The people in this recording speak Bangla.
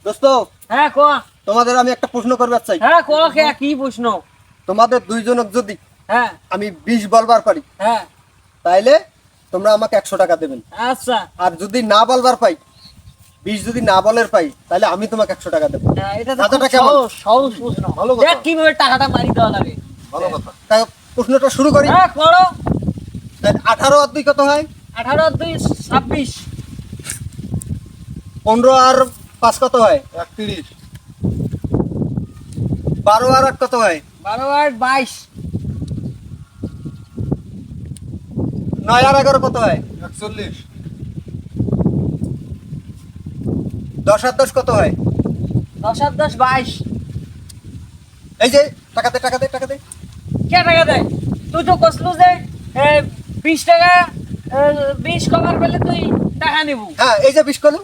দোস্ত, হ্যাঁ কো। তোমাদের আমি একটা প্রশ্ন করবার চাই। হ্যাঁ কো, কে কি প্রশ্ন? তোমাদের দুইজনক যদি হ্যাঁ আমি 20 বলবার পারি হ্যাঁ তাইলে তোমরা আমাকে 100 টাকা দেবেন। আচ্ছা। আর যদি না বলবার পাই, 20 যদি না বলের পাই, তাহলে আমি তোমাকে 100 টাকা দেবো। হ্যাঁ, এটা তো কথাটা খুব কেমন? সহজ সহজ প্রশ্ন। ভালো কথা। দেখ কিভাবে টাকাটা মারি দেওয়া লাগে। ভালো কথা। তাই প্রশ্নটা শুরু করি। হ্যাঁ করো। তাহলে 18 আর 2 কত হয়? 18 আর 2 26। 15 আর 5 কত হয়? 31, 12 আর 8 কত হয়? 12 আর 22। 9 আর 11 কত হয়? 41, 10 আর 10 কত হয়? 10 আর 10 22। এই যে টাকা দে, টাকা দে, টাকা দে। কে টাকা দেয়? তুই তো কসলু যে 20 টাকা 20 কভার পেলে তুই টাকা নিবু। হ্যাঁ, এই যে 20 করলো।